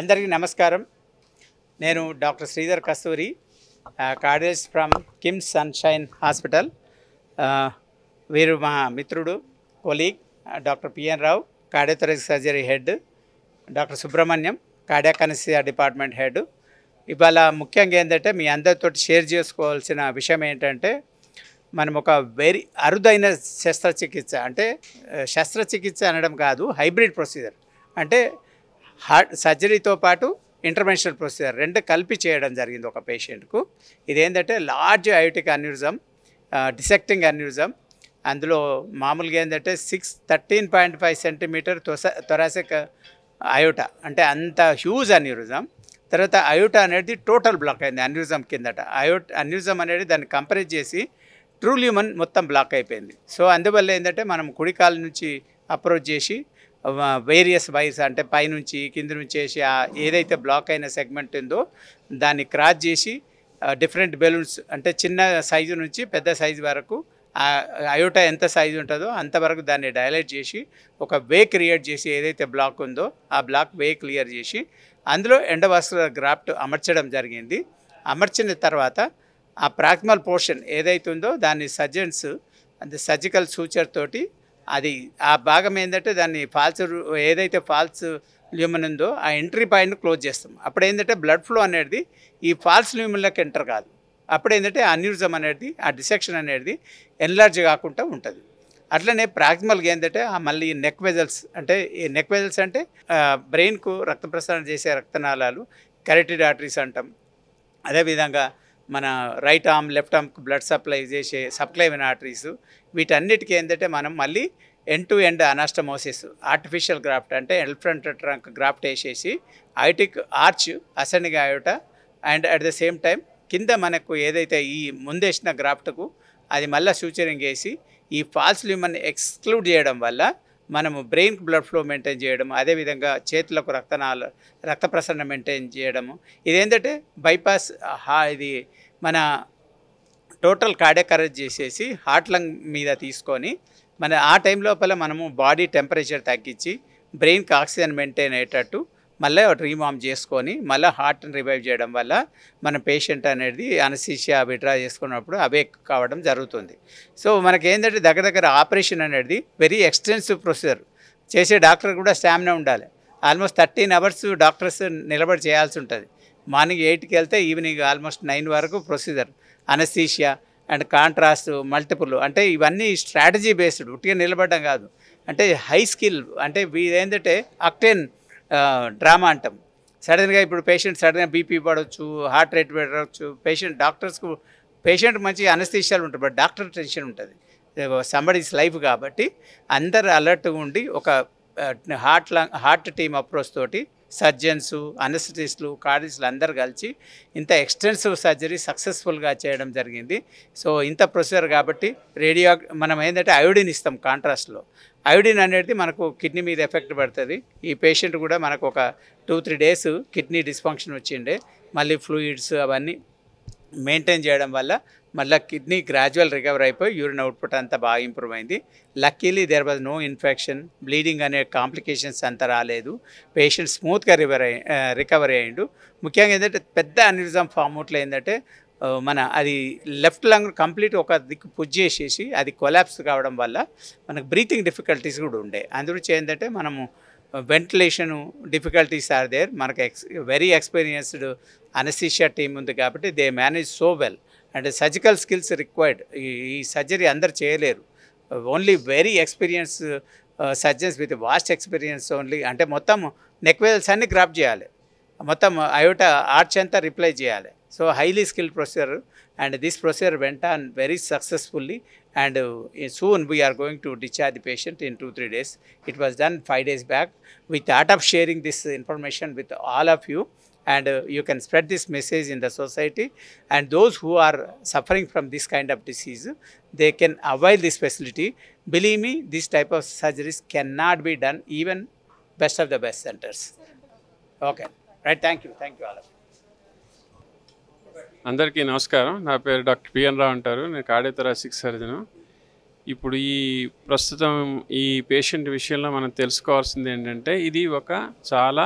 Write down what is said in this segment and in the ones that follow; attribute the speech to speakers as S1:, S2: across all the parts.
S1: అందరికీ నమస్కారం. నేను doctor Sridhar Kasturi, cardiologist from KIMS sunshine hospital. వీరు మా మిత్రుడు, colleague doctor PN Rao, cardiothoracic surgery head, doctor Subrahmanyam, cardiac anaesthesia department head. ఇవాళ ముఖ్యంగా ఏంటంటే మీ అందరితో షేర్ చేసుకోవాల్సిన విషయం ఏంటంటే, మనం ఒక వెరీ అరుదైన శస్త్రచికిత్స, అంటే శస్త్రచికిత్స అనడం కాదు, హైబ్రిడ్ ప్రొసీజర్, అంటే హార్ట్ సర్జరీతో పాటు ఇంటర్వెన్షనల్ ప్రొసీజర్ రెండు కలిపి చేయడం జరిగింది ఒక పేషెంట్కు. ఇదేంటంటే large aortic aneurysm, dissecting aneurysm. అందులో మామూలుగా ఏంటంటే 13.5 సెంటీమీటర్ థొరాసిక్ అయోటా, అంటే అంత హ్యూజ్ అన్యూరిజం. తర్వాత అయోటా అనేది టోటల్ బ్లాక్ అయింది అన్యూరిజం కిందట. అన్యూరిజం అనేది దాన్ని కంపేర్ చేసి ట్రూ ల్యూమన్ మొత్తం బ్లాక్ అయిపోయింది. సో అందువల్ల ఏంటంటే మనం కుడికాల నుంచి అప్రోచ్ చేసి వేరియస్ వైర్స్, అంటే పైనుంచి కింద నుంచి వేసి ఏదైతే బ్లాక్ అయిన సెగ్మెంట్ ఉందో దాన్ని క్రాస్ చేసి డిఫరెంట్ బెలూన్స్, అంటే చిన్న సైజు నుంచి పెద్ద సైజు వరకు అయోటా ఎంత సైజు ఉంటుందో అంతవరకు దాన్ని డైలైట్ చేసి ఒక వే క్రియేట్ చేసి ఏదైతే బ్లాక్ ఉందో ఆ బ్లాక్ వే క్లియర్ చేసి అందులో ఎండోవాస్కులర్ గ్రాఫ్ట్ అమర్చడం జరిగింది. అమర్చిన తర్వాత ఆ ప్రాక్సిమల్ పోర్షన్ ఏదైతే ఉందో దాన్ని సర్జన్స్ అంటే సర్జికల్ సూచర్ తోటి అది ఆ భాగం ఏంటంటే దాన్ని ఏదైతే ఫాల్స్ ల్యూమన్ ఉందో ఆ ఎంట్రీ పాయింట్ని క్లోజ్ చేస్తాం. అప్పుడు ఏంటంటే బ్లడ్ ఫ్లో అనేది ఈ ఫాల్స్ ల్యూమన్లోకి ఎంటర్ కాదు. అప్పుడు ఏంటంటే అన్యూరిజం అనేది, ఆ డిసెక్షన్ అనేది ఎన్లార్జ్ కాకుండా ఉంటుంది. అట్లనే ప్రాక్సిమల్గా ఏంటంటే మళ్ళీ నెక్ వెజల్స్, అంటే ఈ నెక్ వెజల్స్ అంటే బ్రెయిన్కు రక్త ప్రసరణ చేసే రక్తనాళాలు, కరెటిడ్ ఆర్టరీస్ అంటాం. అదేవిధంగా మన రైట్ ఆర్మ్, లెఫ్ట్ ఆర్మ్కి బ్లడ్ సప్లై చేసే సబ్క్లైవెన్ ఆర్టరీస్, వీటన్నిటికీ ఏంటంటే మనం మళ్ళీ end to end anastomosis, artificial graft, అంటే ఎల్ఫ్రంట్ ట్రంక్ గ్రాఫ్ట్ వేసేసి aortic arch, ascending aorta, and at the same time కింద మనకు ఏదైతే ఈ ముందేసిన గ్రాఫ్ట్కు అది మళ్ళీ సూచరింగ్ వేసి ఈ ఫాల్స్ ల్యూమన్ ఎక్స్క్లూడ్ చేయడం వల్ల మనము బ్రెయిన్కి బ్లడ్ ఫ్లో మెయింటైన్ చేయడం, అదేవిధంగా చేతులకు రక్త ప్రసరణ మెయింటైన్ చేయడము. ఇదేంటంటే బైపాస్ ఇది మన టోటల్ కార్డియాక్ అరెస్ట్ చేసేసి హార్ట్ లంగ్ మీద తీసుకొని మన ఆ టైం లోపల మనము బాడీ టెంపరేచర్ తగ్గించి బ్రెయిన్కి ఆక్సిజన్ మెయింటైన్ అయ్యేటట్టు మళ్ళీ రీవార్మ్ చేసుకొని మళ్ళీ హార్ట్ని రివైవ్ చేయడం వల్ల మన పేషెంట్ అనేది అనెస్థీసియా విత్డ్రా చేసుకున్నప్పుడు అవేక్ కావడం జరుగుతుంది. సో మనకి ఏంటంటే దగ్గర ఆపరేషన్ అనేది వెరీ ఎక్స్టెన్సివ్ ప్రొసీజర్. చేసే డాక్టర్ కూడా స్టామినా ఉండాలి. ఆల్మోస్ట్ 13 అవర్స్ డాక్టర్స్ నిలబడి చేయాల్సి ఉంటుంది. మార్నింగ్ 8కి వెళ్తే ఈవినింగ్ ఆల్మోస్ట్ 9 వరకు procedure. Anaesthesia and contrast multiple, అంటే ఇవన్నీ స్ట్రాటజీ బేస్డ్, ఉట్టిగా నిలబడడం కాదు. అంటే హై స్కిల్, అంటే ఏంటంటే ఆక్టేన్ డ్రామా అంటాం. సడన్గా ఇప్పుడు పేషెంట్ సడన్గా బీపీ పడవచ్చు, హార్ట్ రేట్ పెరగవచ్చు. పేషెంట్ మంచి అనెస్థీషియాలు ఉంటుంది, బట్ డాక్టర్ టెన్షన్ ఉంటుంది. సంబడీస్ లైఫ్ కాబట్టి అందరు అలర్ట్గా ఉండి ఒక హార్ట్ టీమ్ అప్రోచ్ తోటి సర్జన్సు, అనెస్థెటిస్టులు, కార్డియాలజిస్టులు అందరు కలిసి ఇంత ఎక్స్టెన్సివ్ సర్జరీ సక్సెస్ఫుల్గా చేయడం జరిగింది. సో ఇంత ప్రొసీజర్ కాబట్టి మనం ఏంటంటే అయోడిన్ ఇస్తాం కాంట్రాస్ట్లో. అయోడిన్ అనేది మనకు కిడ్నీ మీద ఎఫెక్ట్ పడుతుంది. ఈ పేషెంట్ కూడా మనకు ఒక 2-3 డేస్ కిడ్నీ డిస్ఫంక్షన్ వచ్చిండే, మళ్ళీ ఫ్లూయిడ్స్ అవన్నీ మెయింటైన్ చేయడం వల్ల మళ్ళీ కిడ్నీ గ్రాడ్యువల్ రికవర్ అయిపోయి యూరిన్ అవుట్పుట్ అంతా బాగా ఇంప్రూవ్ అయింది. Luckily there was no infection, bleeding అనే కాంప్లికేషన్స్ అంతా రాలేదు. పేషెంట్ స్మూత్గా రికవరీ అయ్యిండు. ముఖ్యంగా ఏంటంటే పెద్ద అన్యూరిజం ఫామ్ అవుట్లో ఏంటంటే అది లెఫ్ట్ లంగ్ కంప్లీట్ ఒక దిక్కు పుష్ చేసేసి అది కొలాప్స్ కావడం వల్ల మనకు బ్రీతింగ్ డిఫికల్టీస్ కూడా ఉండే. అందుగురించి ఏంటంటే మనము వెంటిలేషను డిఫికల్టీస్ ఆర్ దేర్. మనకు వెరీ ఎక్స్పీరియన్స్డ్ అనెస్థీషియా టీమ్ ఉంది కాబట్టి they manage so well. And surgical skills required. ఈ సర్జరీ అందరు చేయలేరు. Only very experience surgeons with vast experience only. అంటే మొత్తం నెక్ వెజల్స్ అన్ని గ్రాఫ్ట్ చేయాలి, మొత్తం అయోటా ఆర్చ్ అంతా రిప్లై చేయాలి. So highly skilled procedure, and this procedure went on very successfully, and soon we are going to discharge the patient in 2-3 days. It was done 5 days back. We thought of sharing this information with all of you, and you can spread this message in the society, and those who are suffering from this kind of disease, they can avail this facility. Believe me, this type of surgeries cannot be done even best of the best centers. Okay, right, thank you all of you.
S2: అందరికీ నమస్కారం. నా పేరు doctor PN రావు అంటారు. నేను cardiothoracic surgeon. ఇప్పుడు ప్రస్తుతం ఈ patient విషయంలో మనం తెలుసుకోవాల్సింది ఏంటంటే, ఇది ఒక చాలా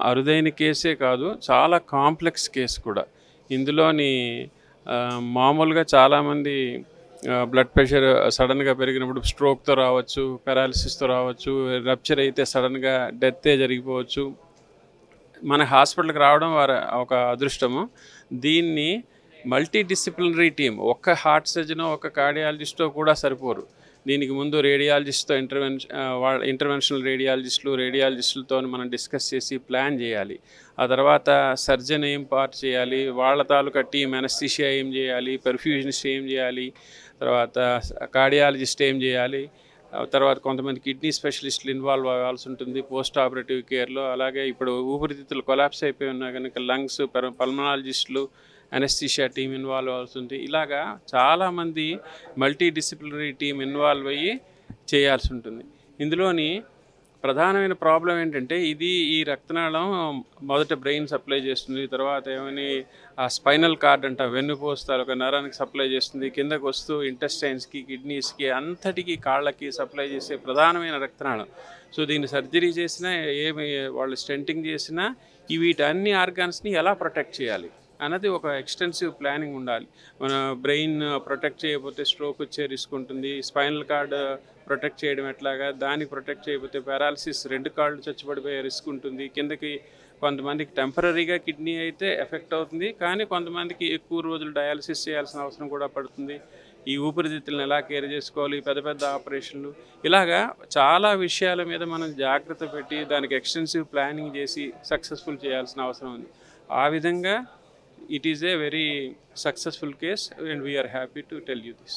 S2: అరుదైన కేసే కాదు, చాలా కాంప్లెక్స్ కేసు కూడా. ఇందులోని మామూలుగా చాలామంది బ్లడ్ ప్రెషర్ సడన్గా పెరిగినప్పుడు స్ట్రోక్తో రావచ్చు, పారాలిసిస్తో రావచ్చు, రప్చర్ అయితే సడన్గా డెత్తే జరిగిపోవచ్చు. మన హాస్పిటల్కి రావడం వారి ఒక అదృష్టము. దీన్ని మల్టీ డిసిప్లినరీ టీం, ఒక్క హార్ట్ సర్జనో ఒక కార్డియాలజిస్టో కూడా సరిపోరు. దీనికి ముందు రేడియాలజిస్ట్తో ఇంటర్వెన్షనల్ రేడియాలజిస్టులతో మనం డిస్కస్ చేసి ప్లాన్ చేయాలి. ఆ తర్వాత సర్జన్ ఏం పార్ట్ చేయాలి, వాళ్ళ తాలూకా టీం అనస్థీషియా ఏం చేయాలి, పెర్ఫ్యూజనిస్ట్ ఏం చేయాలి, తర్వాత కార్డియాలజిస్ట్ ఏం చేయాలి, తర్వాత కొంతమంది కిడ్నీ స్పెషలిస్టులు ఇన్వాల్వ్ అవ్వాల్సి ఉంటుంది పోస్ట్ ఆపరేటివ్ కేర్లో. అలాగే ఇప్పుడు ఊపిరితిత్తులు కొలాప్స్ అయిపోయి ఉన్నాయి కనుక లంగ్స్, పల్మనాలజిస్టులు, అనస్థీషియా టీం ఇన్వాల్వ్ అవుతుంది. ఇలాగా చాలామంది మల్టీ డిసిప్లినరీ టీం ఇన్వాల్వ్ అయ్యి చేయాల్సి ఉంటుంది. ఇందులోని ప్రధానమైన ప్రాబ్లం ఏంటంటే ఈ రక్తనాళం మొదట బ్రెయిన్ సప్లై చేస్తుంది, తర్వాత ఏమని ఆ స్పైనల్ కార్డ్ అంట వెన్నుపోస్తారు ఒక నరానికి సప్లై చేస్తుంది, కిందకు వస్తూ ఇంటెస్టైన్స్కి, కిడ్నీస్కి, అంతటికి కాళ్ళకి సప్లై చేసే ప్రధానమైన రక్తనాళం. సో దీన్ని సర్జరీ చేసినా, వాళ్ళు స్టెంటింగ్ చేసినా వీటన్ని ఆర్గాన్స్ని ఎలా ప్రొటెక్ట్ చేయాలి అన్నది ఒక ఎక్స్టెన్సివ్ ప్లానింగ్ ఉండాలి. మన బ్రెయిన్ ప్రొటెక్ట్ చేయకపోతే స్ట్రోక్ వచ్చే రిస్క్ ఉంటుంది, స్పైనల్ కార్డ్ ప్రొటెక్ట్ చేయడం ఎట్లాగా, దానికి ప్రొటెక్ట్ చేయకపోతే పారాలసిస్, 2 కాళ్ళు చచ్చిపడిపోయే రిస్క్ ఉంటుంది. కిందకి కొంతమందికి టెంపరీగా కిడ్నీ అయితే ఎఫెక్ట్ అవుతుంది, కానీ కొంతమందికి ఎక్కువ రోజులు డయాలసిస్ చేయాల్సిన అవసరం కూడా పడుతుంది. ఈ ఊపిరితిత్తులను ఎలా కేర్ చేసుకోవాలి, పెద్ద ఆపరేషన్లు, ఇలాగా చాలా విషయాల మీద మనం జాగ్రత్త పెట్టి దానికి ఎక్స్టెన్సివ్ ప్లానింగ్ చేసి సక్సెస్ఫుల్ చేయాల్సిన అవసరం ఉంది. ఆ విధంగా it is a very successful case and we are happy to tell you this.